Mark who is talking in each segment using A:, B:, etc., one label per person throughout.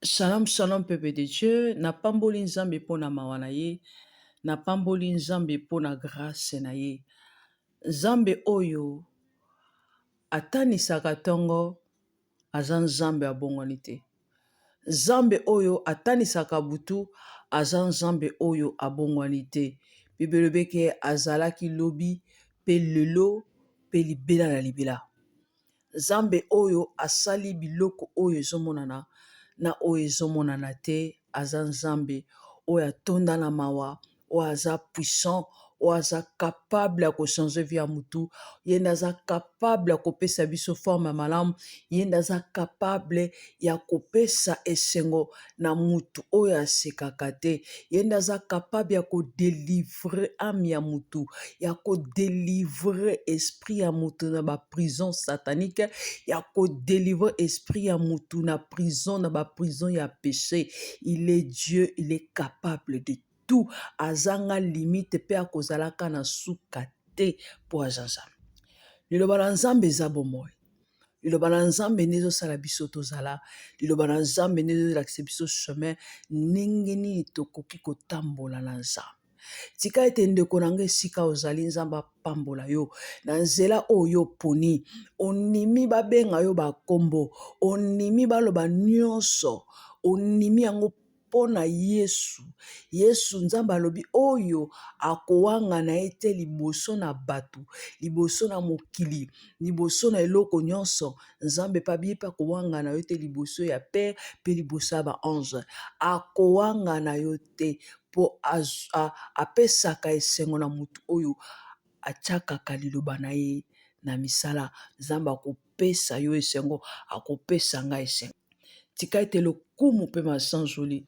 A: Shalom, shalom, peuple de Dieu. Na pamboli nzambe pona mawa na ye. Na pamboli nzambe pona grâce na ye. Nzambe oyo atanisaka tongo aza nzambe abongwani te. Nzambe oyo atanisaka butu aza nzambe oyo abongwani te. Bibelo beke azalaki lobi pe lelo pe libela na libela. Nzambe oyo asali biloko oyo ezomonana na oyo ezomonana te. Aza nzambe oyo atonda na mawa, oyo aza puissant, oyo aza capable ya kochange vie ya mutu, ye nde aza capable ya kopesa biso forme ya malamu, ye nde aza capable ya kopesa esengo na mutu oyo asekaka te, ye nde aza capable ya kodelivre ame ya mutu, ya kodelivre esprit ya mutu na baprison satanique, ya kodelivre esprit ya mutu na prison, na baprison ya péché. Il est Dieu, il est capable de tout. Azanga limite pe akozalaka na suka te po aza nzambe. Liloba na nzambe eza bomoi. Liloba na nzambe nde ezosala biso tozala. Liloba na nzambe nde ezolakisa biso chemin ndenge nini tokoki kotambola na nzambe. Tika ete ndeko na nga esika ozali, nzambe apambola yo na nzela oyo poni, onimi babenga yo bakombo, onimi baloba nyonso, onimi yango mpona Yesu. Yesu nzambe alobi oyo akowanga na ye te liboso na bato, liboso na mokili, liboso na eloko nyonso. Nzambe pa bie pe akowanga na yo te liboso ya pere pe liboso ya baange, akowanga na yo te po apesaka esengo na mutu oyo atiakaka liloba na ye na misala. Nzambe akopesa yo esengo, akopesa nga esengo. Tika ete lokumu mpe masanzoli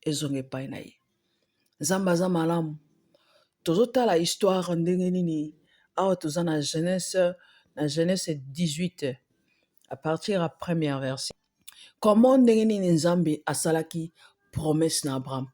A: ezonga epai na ye. Nzambe aza malamu. Tozotala histoire ndenge nini awa toza na Genèse 18 à partir ya première verset. Comment ndenge nini nzambe asalaki promesse na Abraham.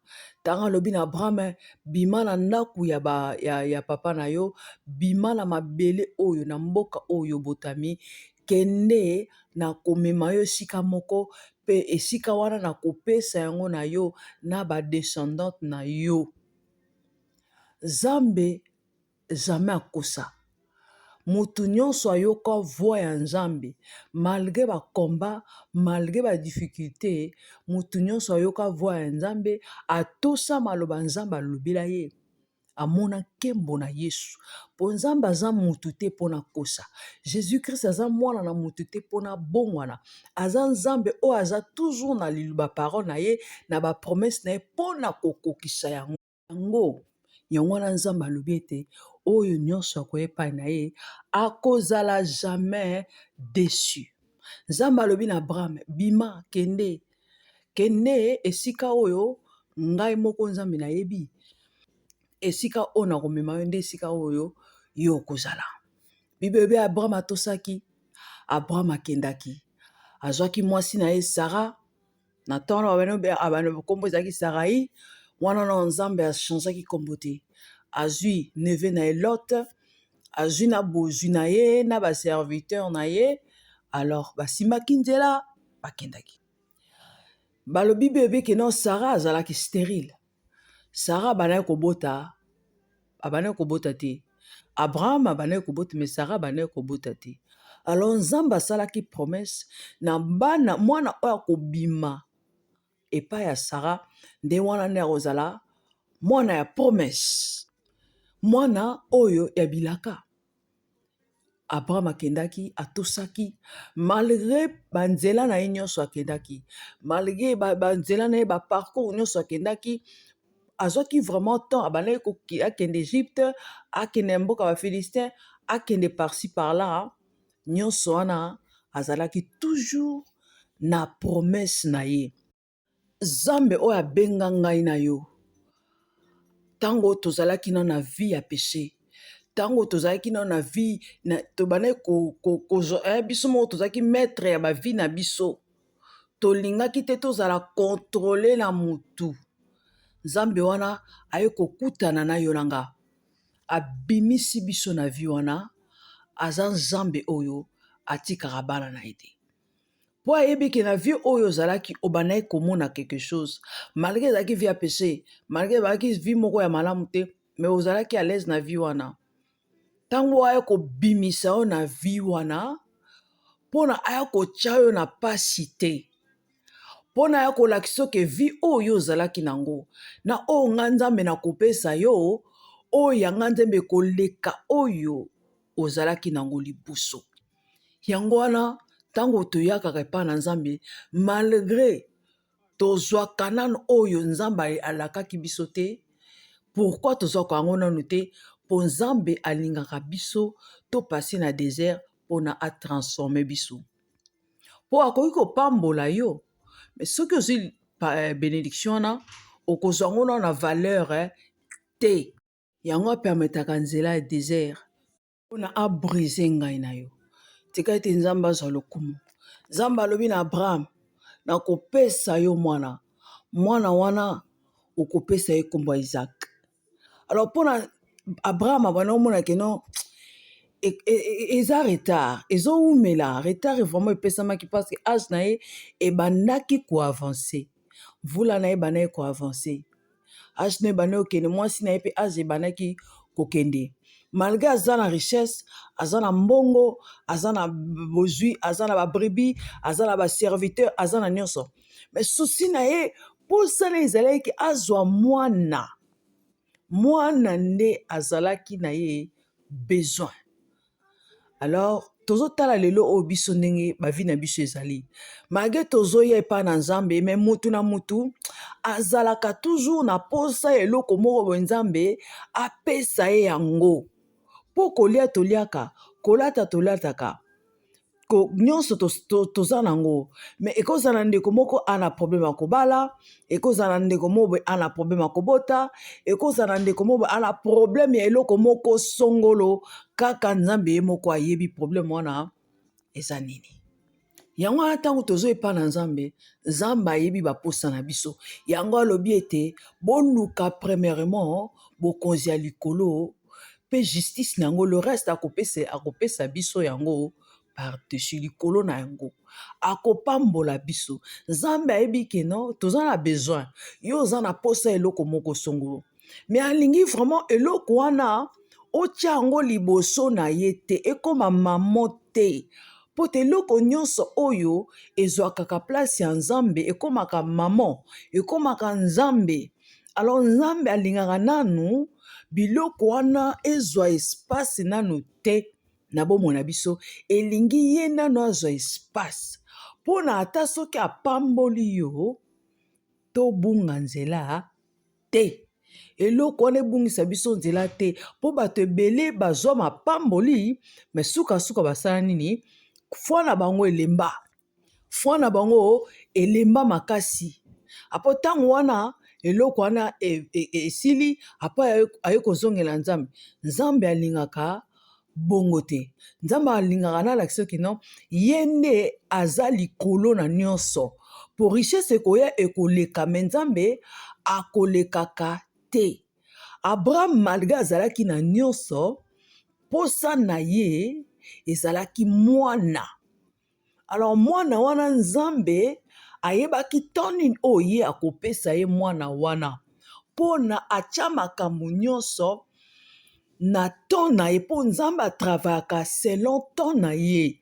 A: Tanga lobi na Abraham, bima na ndaku ya papa na yo, bima na mabele oyo na mboka oyo botami, kende na komema yo esika moko, pe esika wana na kopesa yango na yo na ba descendante na yo. Nzambe jamais akosa. Mutu nyonso ayoka voix ya nzambe, malgré ba combat, malgré ba difficulté, mutu nyonso ayoka voix ya nzambe, atosa maloba nzambe alobela ye, amona nkembo na Yesu. Po nzambe aza mutu te pona kosa. Jésus-Christ aza mwana na mutu te pona bongwana. Aza nzambe oyo aza toujours na liloba parole na ye, na ba promesse na ye pona kokokisa yango. Yango wana nzambe alobi ete oyo nyonso akoya epai na ye akozala jamais déçu. Nzambe alobi na Abraham, bima kende esika oyo ngai moko nzambe nayebi, esika oyo nakomema yo nde esika oyo yo kozala. Bibebe Abraham atosaki, Abraham akendaki, azwaki mwasi na ye Sara, na ntango abana kombo ezalaki Sarai, wana na nzambe achangeaki kombo te. Azwi neve na ye Lot, azwi na bozwi na ye na baserviteur na ye, alors basimbaki nzela bakendaki. Balobi bebe keno Sara azalaki stérile. Sara abanaki kobota te. Abraham abanaki kobota, mais Sara abanaki kobota te. Alors nzambe asalaki promesse na mwana oyo akobima epai ya Sara, nde wana nde akozala mwana ya promesse, mwana oyo ya bilaka. Abraham akendaki, atosaki, malgré banzela na ye nyonso akendaki, malgré banzela na ye baparcours nyonso akendaki, azwaki vraiment temps, abandaki akende Egypte, akende mboka ba Philistin, akende par-ci par-là, nyonso wana azalaki toujours na promesse na ye. Nzambe oyo abenga ngai na yo, tango tozalaki na vie ya péché, tango tozalaki na vie tobandaki biso moko tozalaki maître ya bavie na biso, tolingaki te tozala contrôlé na mutu, nzambe wana aye kokutana na yo na nga, abimisi biso na vie wana. Aza nzambe oyo atikaka bana na ye te. po ayebi ke na vie oyo ozalaki obandaki komona quelque chose malgré ezalaki vie ya péché, malgré ezalaki vie moko ya malamu te, mais ozalaki à l'aise na vie wana. Ntango aya kobimisa yo na vie wana mpona aya kotya yo na pasi te, mpona aya kolakisa yo ke vie oyo ozalaki nango na oyo nga Nzambe nakopesa yo oyo yanga Nzambe koleka oyo ozalaki nango liboso. Yango wana ntango toyakaka epai na Nzambe, malgré tozwaka nano oyo Nzambe alakaki biso te, pourquoi tozwaka yango nano te? Po Nzambe alingaka biso topasi na désert mpona atransforme biso, po akoki kopambola yo. Mais soki ozwi bénédiction wana okozwa yango nano na valeur te. Yango apermetaka nzela ya désert mpona abrise ngai na yo. Tika ete Nzambe azwa lokumu. Nzambe alobi na Abraham, nakopesa yo mwana, mwana wana okopesa ye kombo ya Isaac. Alors mpona Abraham abana omona keno eza retard, ezowumela retard vraiment epesamaki parce que âge na ye ebandaki koavance, mvula na ye ebandaki koavance, âge na ye ebandaki kokende, mwasi na ye mpe âge ebandaki kokende. Malgré aza na richesse, aza na mbongo, aza na bozwi, aza na babrebi, aza na baserviteur, aza na nyonso, mais susi na ye mposana ezalaki azwa mwana, mwana nde azalaki na ye besoin. Alors tozotala lelo oyo biso ndenge bavi na biso ezali, malgré tozoya epai na Nzambe, mais mutu na mutu azalaka toujours na posa eloko moko boye Nzambe apesa ye yango. Po kolia toliaka, kolata tolataka, nyonso toza nango, mais ekozala ndeko moko ana problème ya kobala, ekozala ndeko moko ana problème ya kobota, ekozala ndeko moko ana problème ya eloko moko songolo, kaka Nzambe ye moko ayebi problème wana eza nini. Yango wana ntango tozo epai na Nzambe, Nzambe ayebi baposa na biso. Yango alobi ete boluka premièrement bokonzi ya likolo pe justice nango, le reste akopesa biso yango par-dessus likolo na yango, akopambola biso. Nzambe ayebi ke non toza na besoin, yo oza na posa eloko moko songolo, mais alingi vraiment eloko wana otia yango liboso na ye te, ekoma mamo te, po te eloko nyonso oyo ezwakaka place ya Nzambe ekomaka mamo, ekomaka Nzambe. Alors Nzambe alingaka nanu biloko wana ezwa espace nanu te na bomoi na biso, elingi ye nanu azwa espace mpona ata soki apamboli yo tobunga nzela te. Eloko wana ebungisa biso nzela te, mpo bato ebele bazwa mapamboli, mais suka basala nini? Foi na bango elemba, foi na bango elemba makasi. Apo ntango wana eloko wana esili, apo aye kozongela Nzambe. Nzambe alingaka bongo te. Nzambe alingaka nalakisa soki non ye nde aza likolo na nyonso, po richesse ekoya ekoleka, me Nzambe akolekaka te. Abraham malgré azalaki na nyonso, posa na ye ezalaki mwana. Alors mwana wana Nzambe ayebaki toni oyo ye akopesa ye mwana wana mpona atya makambo nyonso na ton na ye, mpo Nzambe atravayaka selon ton na ye,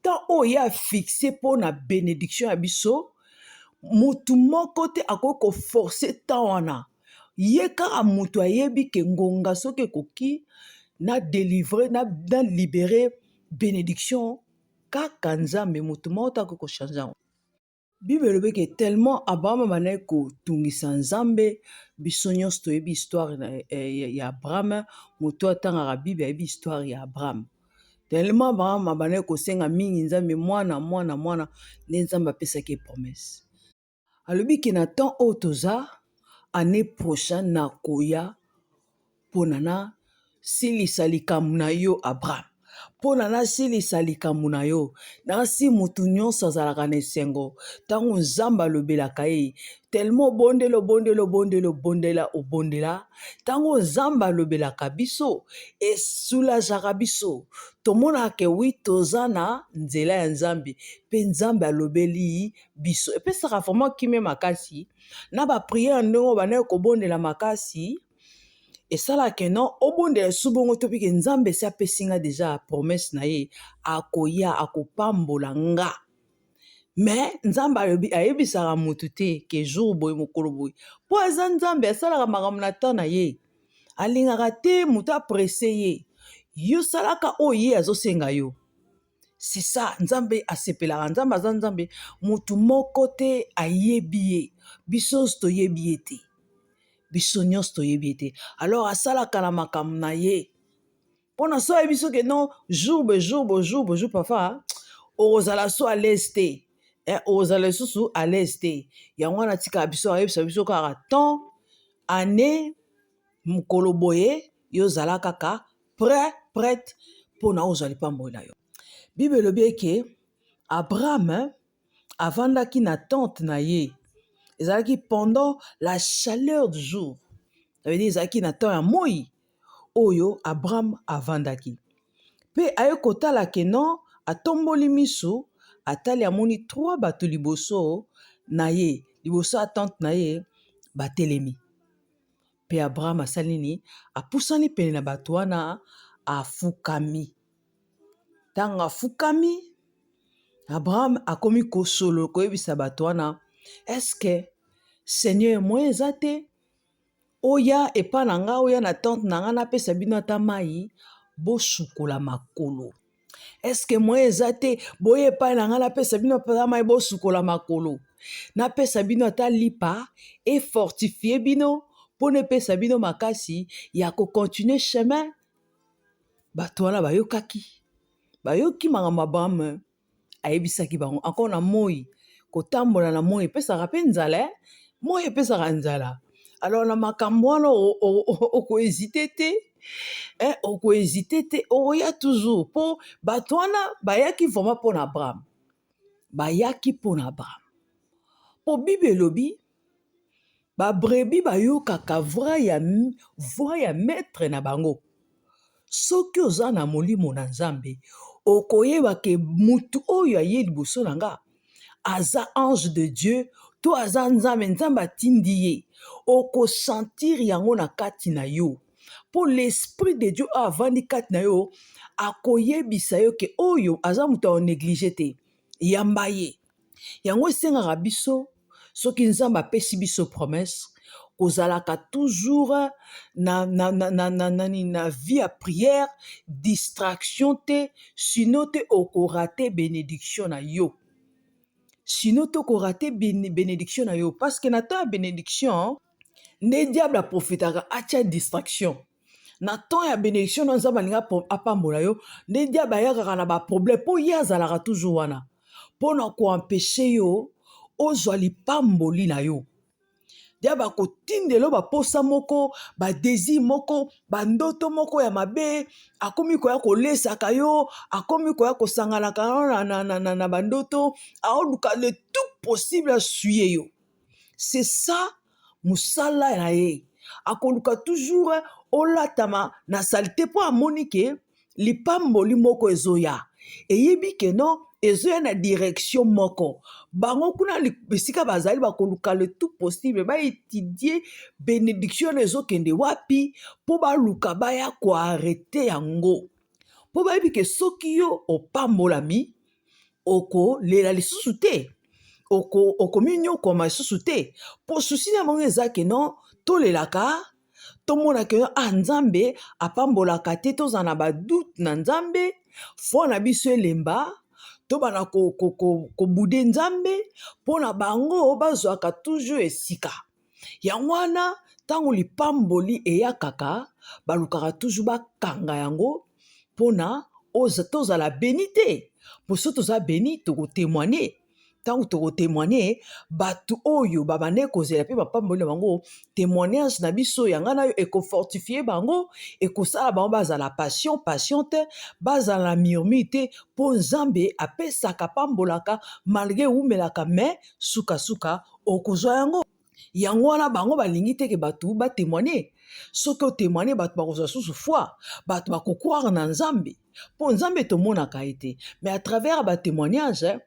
A: ton oyo ye afixe mpona bénédiction ya biso. Mutu moko te akoki koforce ton wana, ye kaka mutu ayebi ke ngonga soki ekoki na délivrer na libérer bénédiction, kaka Nzambe, mutu moko te akoki kochange yango. Bible elobeki tellement Abraham abandaki kotungisa Nzambe. Biso nyonso toyebi histoire ya Abraham, moto atangaka Bible ayebi histoire ya Abraham. Tellement Abraham abandaki kosenga mingi Nzambe, mwana nde Nzambe apesaki promesse. Alobiki na temps oyo toza, année prochaine nakoya mpona na silisa likambo na yo Abraham. mpona nasilisa likambo na yo, nasi mutu nyonso azalaka na esengo ntango nzambe alobelaka ye tellement obondela ntango nzambe alobelaka biso esulazaka biso tomonaka wi toza na nzela ya nzambe mpe nzambe alobeli biso epesaka vraiment kimia makasi na bapriere ndenge banaye kobondela makasi esalaka non obondela su bongo to mpike nzambe esi apesi nga deja promese na ye akoya akopambola nga me nzambe ayebisaka motu te ke jour boye mokolo boye mpo aza nzambe asalaka makambo na temps na ye alingaka te motu apresse ye yo salaka oyo ye azosenga yo c'est ça nzambe asepelaka nzambe aza nzambe motu moko te ayebi ye biso toyebi ye te biso nyonso toyebi ye te alors asalaka na makambo na ye mpona so ayebi soki non jour parfois okozala so à l'aise te okozala lisusu à l'aise te yango wana tika biso ayebisa biso kaka temps année mokolo boye yozala kaka prête mpona ozwa lipamboli na yo bible elobi eke abraham avandaki na tente na ye ezalaki pendant la chaleur du jour ça veut dire ezalaki na temps ya moi oyo abraham avandaki mpe aye kotala ke non atomboli miso atali amoni 3 bato liboso na ye liboso ya tente na ye batelemi mpe abraham asali nini apusani pene na bato wana afukami ntango afukami abraham akomi kosolo koyebisa bato wana eske seigneur moye eza te oya epa na nga oya na tente na nga napesa bino ata mai bosukola makolo eske moye eza te boye epai na nga napesa bino ata mai bosukola makolo napesa bino ata lipa efortifie bino mpona epesa bino makasi ya kokontinue chemin bato wana bayoki makambo abraham ayebisaki bango encore na moi kotambola na moi epesaka mpe nzala moi epesaka nzala alors na makambo wana okohésite te okoya toujours mpo bato wana bayaki vraiment mpona abraham mpo bible elobi babrebi bayokaka voix ya maître na bango soki oza na molimo na nzambe okoyeba ke mutu oyo aye liboso na nga aza ange de Dieu to aza nzambe atindi ye okosentir yango na kati na yo mpo l'esprit de Dieu avandi kati na yo akoyebisa yo ke oyo aza moto aonéglige te yamba ye yango esengaka biso soki nzambe apesi biso promesse kozalaka toujours na vie ya prière distraction te sino te okorate bénédiction na yo bénédiction na yo parce que na temps ya bénédiction nde diable aprofitaka atia distraction na temps ya bénédiction na nzambe alinga apambola yo nde diable ayakaka na baproblème mpo ye azalaka toujours wana mpona koampeshe yo ozwa lipamboli na yo diable akotindela baposa moko badésir moko bandoto moko ya mabe akomi koya kolesaka yo akomi koya kosanganaka na bandoto aoluka le tout possible asuye yo c'est ça mosala na ye akoluka toujours olatama na salite mpo amoni ke lipamboli moko ezoya eyebi ke non ezoya na direction moko bango kuna bisika bazali bakoluka le tout possible baétudie bénédiction na ezokende wapi mpo baluka baya koarete yango mpo bayebi ke soki yo opambolami okolela lisusu te okominyokoma lisusu te mpo susi na bango eza ke non tolelaka tomonaka yo nzambe apambolaka te toza na badoute na nzambe foi na biso elemba tobana kobude nzambe mpona bango bazwaka toujours esika yango wana ntango lipamboli eyakaka balukaka toujours bakanga yango mpona tozala beni te mpo so toza beni tokotémoigne tango toko témoigner batu oyo babane kozela pe bapamboli na bango témoignage na biso yanga na yo ekofortifie bango ekosala bango bazala passion te bazala murmure te mpo nzambe apesaka pambolaka malgré umelaka me sukasuka okozwa yango yango wana bango balingi teke batu batémoigner soki otémoigner batu bakozwa susu foi batu bakokroire na nzambe mpo nzambe tomonaka ye te mais à travers batémoignage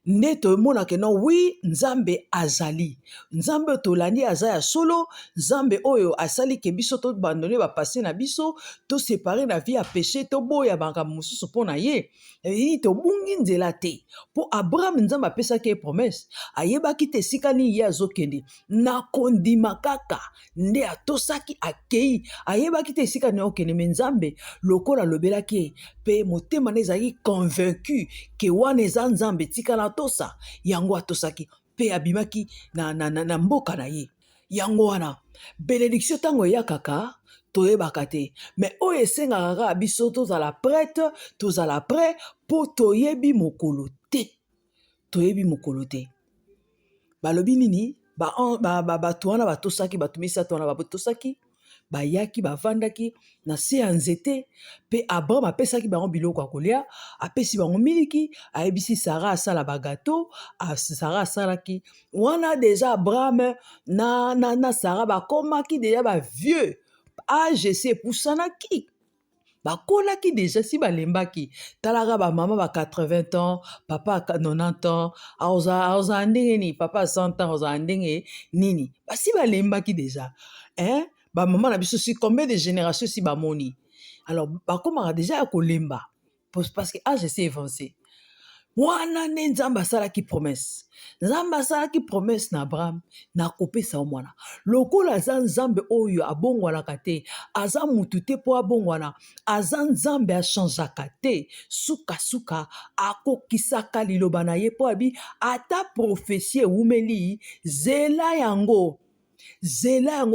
A: nde tomonaka no wi nzambe azali nzambe tolandi aza ya solo nzambe oyo asali ke biso tobandone bapase na biso tosepare na vie ya péché toboya makambo mosusu mpo na ye ini tobungi nzela te mpo abraham nzambe apesaki ye promese ayebaki te esika nini ye azokende na kondima kaka nde atosaki akei ayebaki te esika nini okende me nzambe lokola alobelaki ye mpe motema na ezalaki convaincu ke wana eza nzambe tikala tosa yango atosaki mpe abimaki na mboka na ye yango wana bénédiction ntango eyakaka toyebaka te mais oyo esengaka kaka biso tozala prêtre tozala prêt mpo toyebi mokolo te balobi nini bato wana batosaki bato misato wana batosaki bayaki bavandaki na se ya nzete mpe abraham apesaki bango biloko ya kolia apesi bango miliki ayebisi sara asala bagato sara asalaki wana deja abraham na sara bakomaki deja bavieux age esi epusanaki bakolaki deja si balembaki talaka bamama ba 80 ans papa 90 ans aozala ndenge nini papa 100 ans aozala ndenge nini basi balembaki deja bamama na biso si combien de génération si bamoni alors bakomaka deja ya kolemba parce que age esi avancé wana nde nzambe asalaki promese na abraham na kopesa mwana lokola aza nzambe oyo abongwanaka te aza mutu te mpo abongwana aza nzambe achangeaka te sukasuka akokisaka liloba na ye mpo abi ata profesie ewumeli zela yango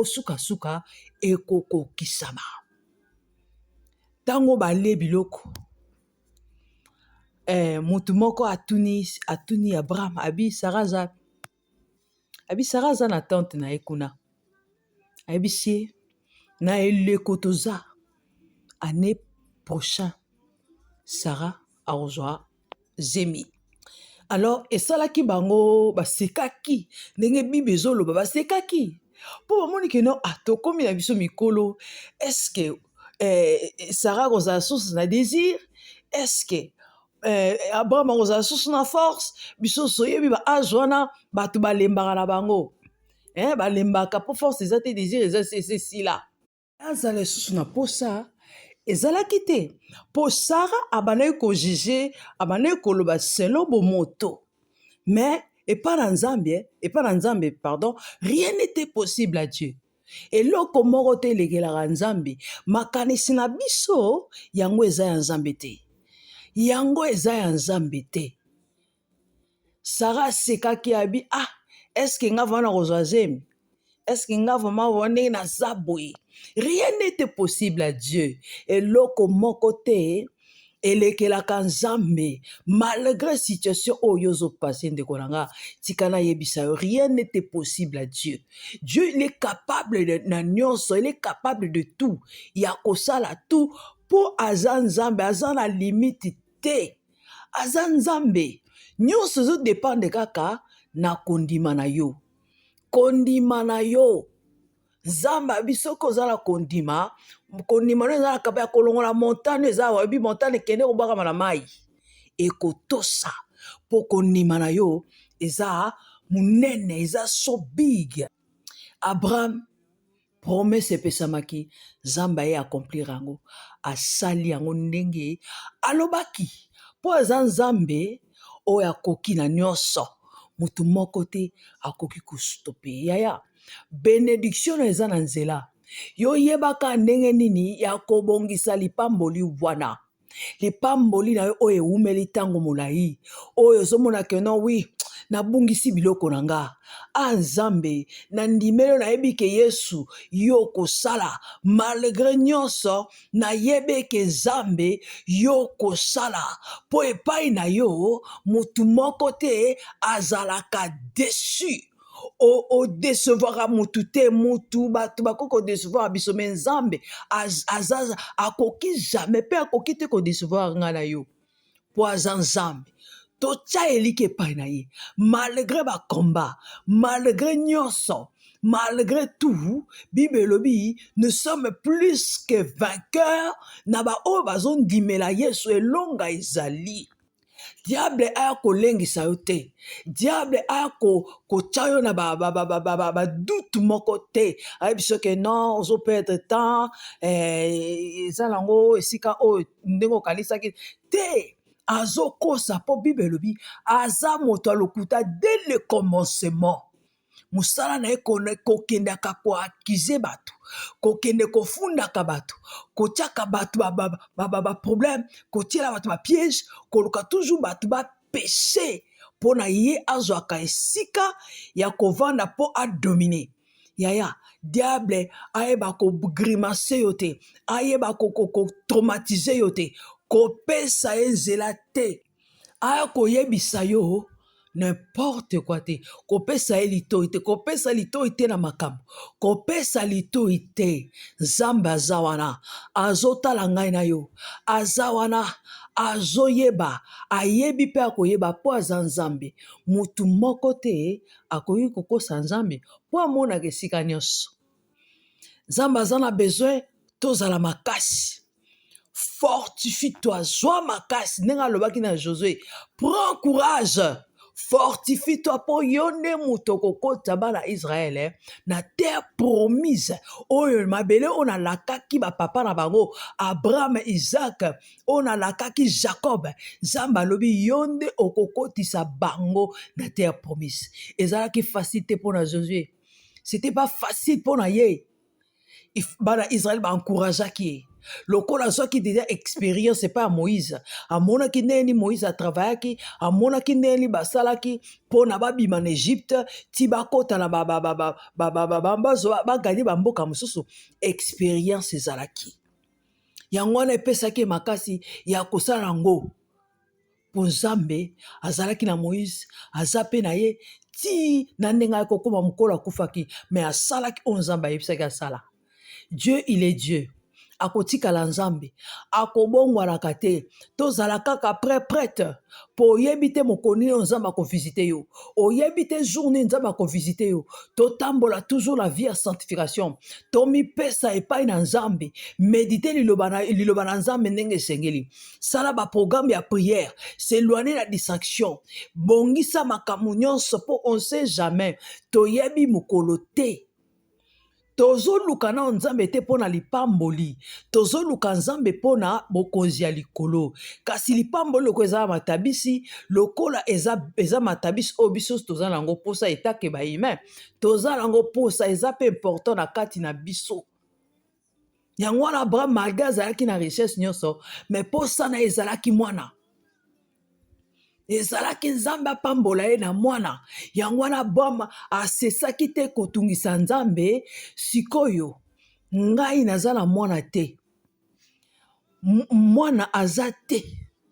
A: sukasuka ekokokisama ntango balie biloko mutu moko atuni abraham abi sara aza na tante na ye kuna ayebisi ye na eleko toza année prochain sara akozwa zemi alors esalaki bango basekaki ndenge bible ezoloba basekaki mpo bamoni keno tokomi na biso mikolo eske sara akozala source na désir eske abraham akozala susu na force biso soyebi baage wana bato balembaka na bango balembaka mpo force eza te désir eza esila azala lisusu na posa ezalaki te mpo sara abandaki kojuge abandaki koloba selo bomoto mais epa na nzambe pardon rien n'était possible à Dieu eloko moko te elekelaka nzambe makanisi na biso yango eza ya nzambe te sara asekaki abi eske nga vana kozwa zemi eske nga vraimen ndenge naza boye rien n'était possible à Dieu eloko moko te elekelaka nzambe malgré situation oyo ozopase ndeko na nga tika nayebisa yo rien n'était possible à Dieu il est capable na nyonso il est capable de tout ya kosala tout mpo aza nzambe aza na limite te aza nzambe nyonso ezodepende kaka na kondima na yo nzambe abi soki ozala kondima no eza na kaba ya kolongola montane eza wayebi montane ekende kobwakama na mai ekotosa mpo kondima na yo eza monene eza so big abraham promese epesamaki nzambe aye accomplir yango asali yango ndenge alobaki mpo eza nzambe oyo akoki na nyonso mutu moko te akoki kostope yaya bénédiction eza na nzela yo yebaka ndenge nini ya kobongisa lipamboli wana lipamboli na yo oyo ewumeli ntango molai oyo ozomona keno wi nabungisi biloko na nga. Nzambe nandimelo nayebi ke Yesu yo kosala malgré nyonso nayebi ke Nzambe yo kosala po epai na yo mutu moko te azalaka déçu o décevoir mutu te mutu bato bakoko décevoir biso me Nzambe azaza akoki jamais pe akoki te ko décevoir nga na yo po aza Nzambe. Totia elike epai na ye malgré bakomba malgré nyonso malgré tout Bible elobi nous sommes plus que vainqueurs na ba oyo bazondimela Yesu elonga ezali. Diable aya kolengisa yo te. Diable aya kotia yo na badutu moko te. Ayebi biso ke non ozo perdre temps eza nango esika oyo ndenge okanisaki te. Azokosa po Bible elobi aza moto alokuta dès le commencement. Musala na ye kokendaka koakize bato kokende kofundaka bato kotiaka bato baproblème kotiela bato bapiège koluka toujours bato bapeshe mpo na ye azwaka esika ya kovanda mpo adomine. Yaya diable ayeba kogrimace yo te ayeba kotraumatize yo te kopesa ye nzela te aya koyebisa yo n'importe quoi te kopesa ye litoi te kopesa litoi te na makambo kopesa litoi te. Nzambe aza wana azotala ngai na yo aza wana azoyeba ayebi mpe akoyeba mpo aza Nzambe mutu moko te akoki kokosa Nzambe mpo amonaka esika nyonso. Nzambe aza na besoin tozala makasi. Fortifie-toi, zwa makasi ndenge alobaki na Josué, prends courage. Fortifie-toi po yonde muto kokota bana Israël na terre promise oyo mabele ona lakaki ba papa na bango Abraham Isaac ona lakaki Jacob. Nzambe alobi yonde okokotisa bango na terre promise. Ezalaki facile te pona Josué. C'était pas facile pona ye. Bana Israël ba encourageaki lokola azwaki déjà expérience epai ya Moïse amonaki ndeni Moïse atravaillaki amonaki ndeni basalaki mpo na babima na Egypte ti bakota na baganye bamboka mosusu expérience ezalaki yango wana epesaki makasi ya kosala yango mpo Nzambe azalaki na Moïse aza mpe na ye ti na ndenge akokoma mokolo akufaki me asalaki oyo Nzambe ayebisaki asala. Dieu il est Dieu. Akotikala Nzambe akobongwanaka te tozala kaka prêtre po oyebi te mokoni oyo Nzambe akovisite yo oyebi te journée Nzambe akovisite yo totambola toujours la vie ya sanctification tomipesa epai na Nzambe méditer liloba na Nzambe ndenge esengeli sala baprogramme ya prière s'éloigner na distraction bongisa makambo nyonso po on sait jamais toyebi mokolo te. Tozoluka na Nzambe te pona lipamboli tozoluka Nzambe pona bokonzi ya likolo kasi lipamboli loko eza matabisi lokola eza matabisi oyo biso toza nango posa etake ba humain toza nango posa eza pe important na kati na biso yango wana Abraham malgré azalaki na richesse nyonso mais posa na ezalaki mwana ezalaki Nzambe apambola ye na mwana yango wana Abraham asesaki te kotungisa Nzambe sikoyo ngai naza na mwana te mwana aza te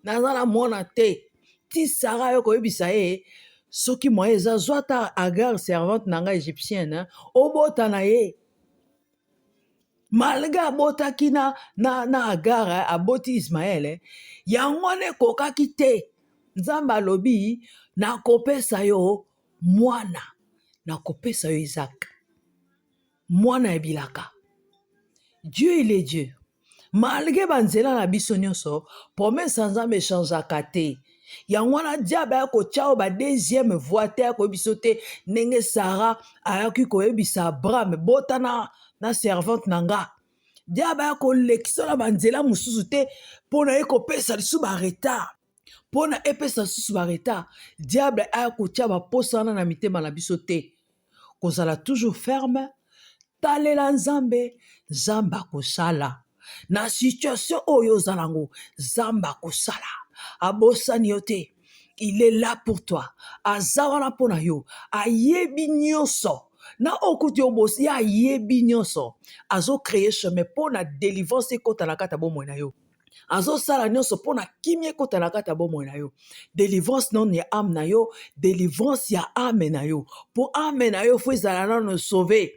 A: naza na mwana te ti Sara yo koyebisa ye soki moye eza zwa ta Agar servante na ngai égyptienne obota na ye malgré abotaki na Agar aboti Ismaël yango wana ekokaki te. Nzambe alobi nakopesa yo mwana nakopesa yo Isaac mwana ebilaka. Dieu il est Dieu malgré banzela na biso nyonso promesse Nzambe echangeaka te yango wana diable akotia o ba deuxième voie te akoyebiso te ndenge Sara ayaki koyebisa Abraham bota na servante na nga diable akolekisa na banzela mosusu te mpona ye kopesa lisusu baretard pona epesa susu bareta diable aya kotia baposa wana na mitema na biso te kozala toujours ferme talela Nzambe Nzambe akosala na situation oyo oza nango Nzambe akosala abosani yo te il est là pour toi. Azawana pona yo. Ayebi nyonso. Na okuti obosi ya ayebi nyonso. Azo créer chemin pona délivrance ekota na kata bomoi na yo. Azo sala nyonso pona kimia ekota na kata bomoi na yo. Délivrance non ya âme na yo. Délivrance ya âme na yo. Po âme na yo fo ezala nano sauver.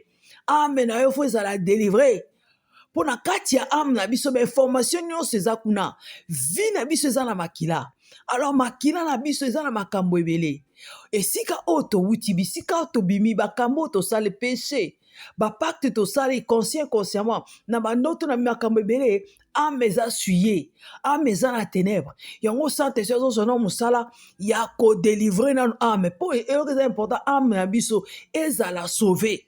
A: Âme na yo fo ezala délivrer. Pour na kati ya âme na biso information nyonso eza kuna. Vie na biso eza na makila. Alors makila na biso eza na makambo ebele. Esika oyo towuti bisika oyo tobimi bakambo oyo tosala péché. Bapacte tosala consciemment na bandoto na makambo ebele. Âme eza suye. Âme eza na ténèbre. Yango Saint-Esprit azozona mosala ya kodélivrer na âme. Po eloko eza important âme na biso ezala sauver.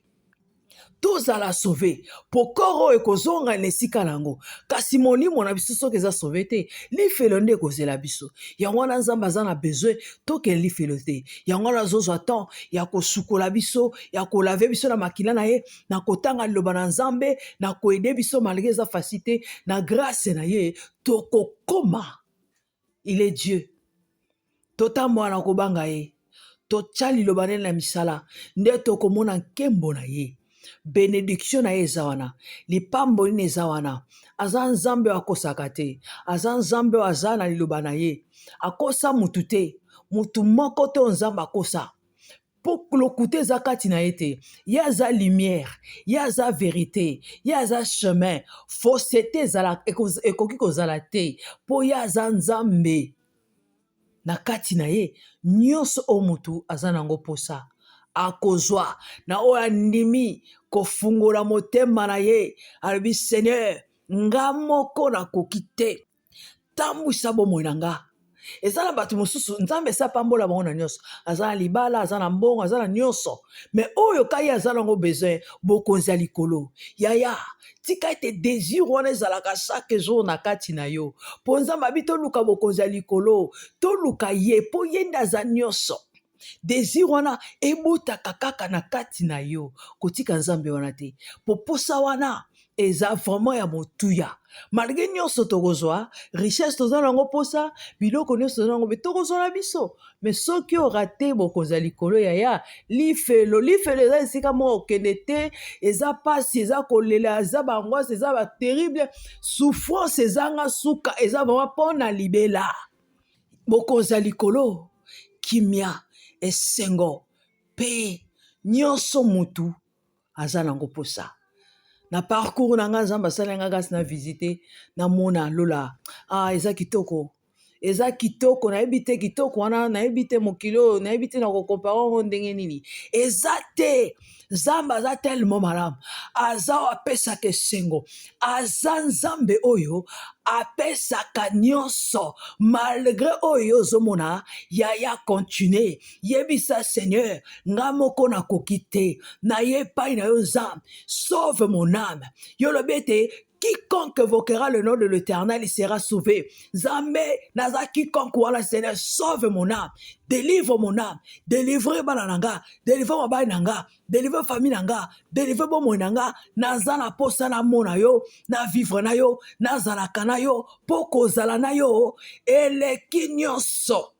A: Tozala sauvé po koro ekozonga na esika nango kasi molimo na biso soki eza sauvé te lifelo nde ekozela biso yango wana nzambe aza na besoin tokende lifelo te yango wana azozwa temps ya kosukola biso ya kolave biso na makila na ye na kotanga liloba na nzambe na koede biso malgré eza facilité na grâce na ye tokokoma il est Dieu totambola na kobanga ye totya liloba nene na misala nde tokomona nkembo na ye bénédiction na ye eza wana lipamboli na eza wana aza nzambe oyo akosaka te aza nzambe oyo aza na liloba na ye akosa mutu te mutu moko te oyo nzambe akosa mpo lokute eza kati na ye te ye aza lumière ye aza vérité ye aza chemin fausseté ekoki kozala te mpo ye aza nzambe na kati na ye nyonso oyo mutu aza nango posa akozwa na oyo andimi kofungola motema na ye alobi Seigneur nga moko nakoki te tambwisa bomoi na nga eza na bato mosusu nzambe esa pambola bango na nyonso aza na libala aza na mbongo aza na nyonso me oyo kai aza nango besoin bokonzi ya likolo yaya tika ete désir wana ezalaka chaque jour na kati na yo mpo nzambe abi toluka bokonzi ya likolo toluka ye mpo ye nde aza nyonso désir wana ebotaka kaka na kati na yo kotika nzambe wana te po posa wana eza vraiment ya motuya malgré nyonso tokozwa richesse toza nango posa biloko nyonso toza nango tokozwa na biso me soki orate bokonzi ya likolo yaya lifelo eza esika moko okende te eza pasi eza kolela eza bangwasi eza baterrible souffrance ezanga suka eza vraiment mpo na libela bokonzi ya likolo kimia esengo mpe nyonso mutu aza nango posa na parcours na nga nzambe asali nga kasi na visite namona lola eza kitoko nayebi te kitoko wana nayebi te mokili oyo nayebi te na kokompare ngo ndenge nini eza te nzambe aza tellement malamu aza oyo apesaka esengo aza nzambe oyo apesaka nyonso malgré oyo ozomona yaya continue yebisa Seigneur nga moko nakoki te na ye epai na yo nzambe sauve mon âme yo lobi ete quiconque évoquera le nom de l'Éternel, il sera sauvé. Zambe, naza quiconque wala Seigneur, sauve mon âme, délivre mon âme, délivre bananga, délivre ma nanga, délivre famille nanga, délivre bon nanga, naza na posa na mona yo, na vivre na yo, naza na kana yo, poko zala na yo, eleki nyonso.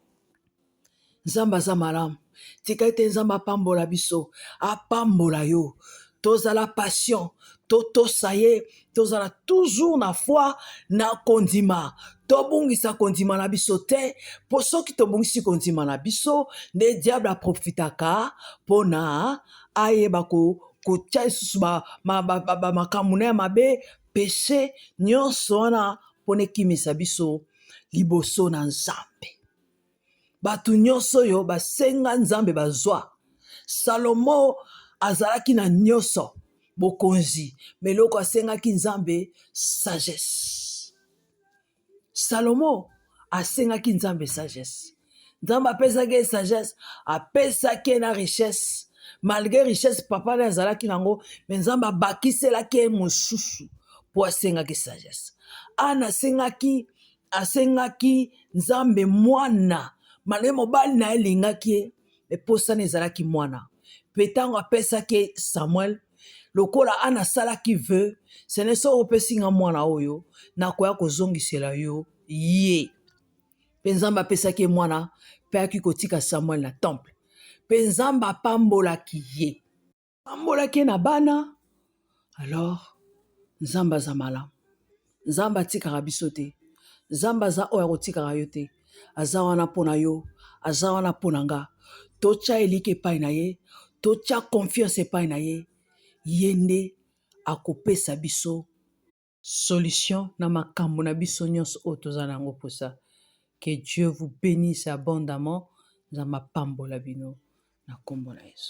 A: Nzamba za malam, tika ete nzamba apambola biso, apambola yo, tozala passion, totosa ye tozala toujours na foi na kondima tobungisa kondima na biso te po soki tobungisi kondima na biso nde diable aprofitaka mpona ayeba kotia lisusu makambo na ya mabe peshe nyonso wana mpona ekimisa biso liboso na nzambe bato nyonso oyo basenga nzambe bazwa Salomo azalaki na nyonso bokonzi meloko asengaki nzambe sagesse Salomo asengaki nzambe sagesse nzambe apesaki sagesse apesaki na richesse malgré richesse papa na azalaki nango me nzambe abakiselaki mosusu po asengaki sagesse ana asengaki nzambe mwana malgré mobali na elingaki ye eposana ezalaki mwana pe ntango apesaki Samuel lokola ana salaki vœu sene so opesi nga mwana oyo nakoya kozongisela yo ye mpe nzambe apesaki ye mwana mpe ayaki kotika samuel na temple mpe nzambe apambolaki ye na bana. Alors nzambe aza malamu, nzambe atikaka biso te, nzambe aza oyo akotikaka yo te, aza wana mpo na yo, aza wana mpo na nga. Totya eliki epai na ye, totya confiance epai na ye, ye nde akopesa biso solution na makambo na biso nyonso oyo toza na yango posa. Que Dieu vous bénisse abondamment. Nzambe apambola bino na kombo na Yesu.